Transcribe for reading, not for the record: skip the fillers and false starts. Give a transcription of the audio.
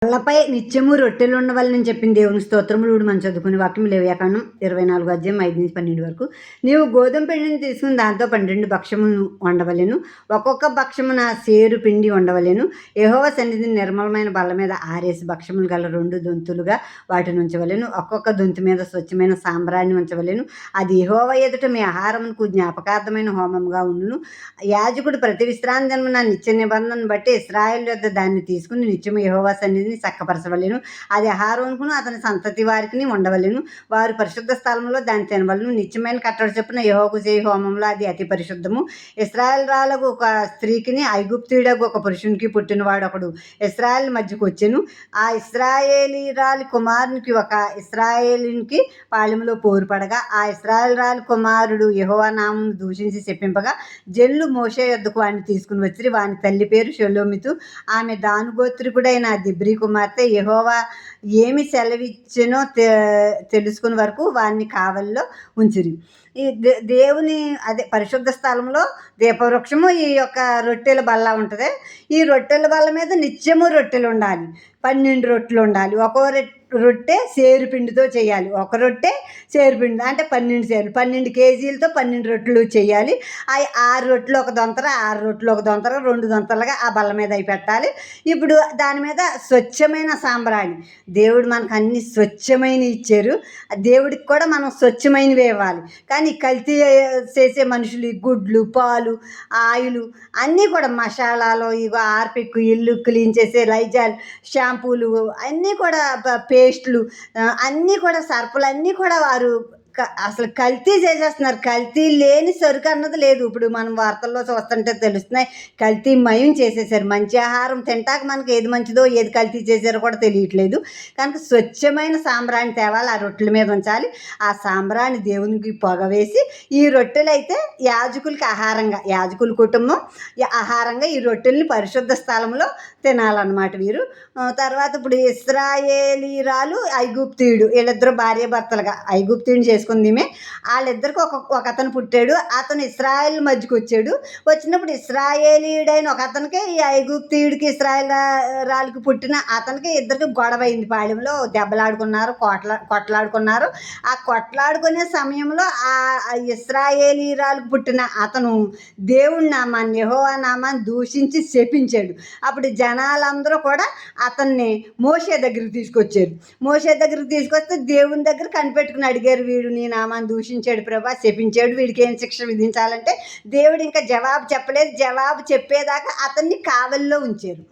పళ్ళపై నిత్యము రొట్టెలు ఉండవలనని చెప్పిన దేవుని స్తోత్రములు. మనం చదువుకునే వాక్యం లేవ్యాకాండం 24 అధ్యాయం 5-12 వరకు. నీవు గోధుమ పిండిని తీసుకుని దాంతో 12 భక్ష్యములను వండవలెను. ఒక్కొక్క భక్ష్యమున సేరు పిండి వండవలెను. యెహోవా సన్నిధిని నిర్మలమైన బల్ల మీద ఆరేసి భక్ష్యములు గల 2 దొంతులుగా వాటిని ఉంచవలెను. ఒక్కొక్క దొంతు మీద స్వచ్ఛమైన సాంబ్రాన్ని ఉంచవలెను. అది యెహోవా ఎదుట మీ ఆహారమునకు జ్ఞాపకార్థమైన హోమముగా ఉండును. యాజకుడు ప్రతి విశ్రాంతి దినమున నిత్య నిబంధనను బట్టి ఇశ్రాయేలు యొద్ద దాన్ని తీసుకుని నిత్యము యెహోవా సన్నిధిని చక్కపరచవలెను. అది అహరోనుకును అతని సంతతి వారికి ఉండవలెను. వారు పరిశుద్ధ స్థలంలో దాన్ని తినవలెను. నిత్యమైన కట్టడి చొప్పున యెహోవాకు చేయి హోమంలో అది అతి పరిశుద్ధము. ఇశ్రాయేలురాలకు ఒక స్త్రీకిని ఐగుప్తీయుడకు ఒక పురుషునికి పుట్టినవాడు ఒకడు ఇశ్రాయేల్ మధ్యకు వచ్చెను. ఆ ఇశ్రాయేలీరాలి కుమారునికి ఒక ఇశ్రాయేలీనికి పాళెములో పోరు పడగా ఆ ఇశ్రాయేలురాలి కుమారుడు యెహోవా నామమును దూషించి చెప్పింపగా జనులు మోషే యొద్దకు వాడిని తీసుకుని వచ్చి వాని తల్లి పేరు షెలోమితు. ఆమె దాను గోత్రికుడైన దిబ్రీ కుమార్తె. యెహోవా ఏమి సెలవిచ్చెనో తెలుసుకునే వరకు వారిని కావలిలో ఉంచిరి. ఈ దేవుని పరిశుద్ధ స్థలంలో దీపవృక్షము, ఈ యొక్క రొట్టెల బల్ల ఉంటుంది. ఈ రొట్టెల బల్ల మీద నిత్యము రొట్టెలు ఉండాలి. 12 రొట్టెలు ఉండాలి. ఒక్కో రొట్టె సేరు పిండితో చేయాలి. ఒక రొట్టె సేరు పిండి అంటే 12 సేరు, 12 కేజీలతో 12 రొట్టెలు చేయాలి. అవి 6 రొట్టెలు ఒక దొంతర, 6 రొట్టెలు ఒక దొంతర, 2 దొంతలుగా ఆ బల్ల మీద అవి పెట్టాలి. ఇప్పుడు దాని మీద స్వచ్ఛమైన సాంబ్రాణి. దేవుడు మనకు అన్ని స్వచ్ఛమైన ఇచ్చారు. దేవుడికి కూడా మనం స్వచ్ఛమైనవి ఇవ్వాలి. కానీ కల్తీ చేసే మనుషులు గుడ్లు, పాలు, ఆయిలు అన్నీ కూడా మసాలాలు, ఇగో ఆర్పిక్, ఇల్లు క్లీన్ చేసే లైజాల్, షాంపూలు అన్నీ కూడా పేస్టులు అన్నీ కూడా సర్పులు అన్నీ కూడా వారు అసలు కల్తీ చేసేస్తున్నారు. కల్తీ లేని సరుకు అన్నది లేదు. ఇప్పుడు మనం వార్తల్లో చూస్తుంటే తెలుస్తున్నాయి. కల్తీ మయం చేసేసారు. మంచి ఆహారం తింటాక మనకి ఏది మంచిదో ఏది కల్తీ చేశారో కూడా తెలియట్లేదు. కనుక స్వచ్ఛమైన సాంబ్రాణి తేవాలి, ఆ రొట్టెల మీద ఉంచాలి. ఆ సాంబ్రాణి దేవునికి పొగ వేసి ఈ రొట్టెలు అయితే యాజకులకి ఆహారంగా, యాజకుల కుటుంబం ఆహారంగా ఈ రొట్టెల్ని పరిశుద్ధ స్థలంలో తినాలన్నమాట వీరు. తర్వాత ఇప్పుడు ఇశ్రాయేలీరాలు ఐగుప్తీయుడు, వీళ్ళిద్దరు భార్య భర్తలుగా ఐగుప్తీయుని చేసుకుంది. వాళ్ళిద్దరికి ఒక అతను పుట్టాడు. అతను ఇశ్రాయేల్ మధ్యకు వచ్చాడు. వచ్చినప్పుడు ఇశ్రాయేలీయుడైన ఒక అతనికి ఈ ఐగుప్తీయుడికి ఇశ్రాయేలీరాలకు పుట్టిన అతనికి ఇద్దరికి గొడవ అయింది. పాళెంలో దెబ్బలాడుకున్నారు, కొట్లాడుకున్నారు. ఆ కొట్లాడుకునే సమయంలో ఆ ఇశ్రాయేలీరాలకు పుట్టిన అతను దేవుడి నామాన్ని, యెహోవా నామాన్ని దూషించి శపించాడు. అప్పుడు జనాలందరూ కూడా అతన్ని మోషే దగ్గరికి తీసుకొచ్చారు. మోషే దగ్గరికి తీసుకొస్తే దేవుని దగ్గర కనిపెట్టుకుని అడిగారు, వీడు నీ నామాన్ని దూషించాడు ప్రభా, శపించాడు, వీడికి ఏం శిక్ష విధించాలంటే దేవుడు ఇంకా జవాబు చెప్పలేదు. జవాబు చెప్పేదాకా అతన్ని కావలిలో ఉంచారు.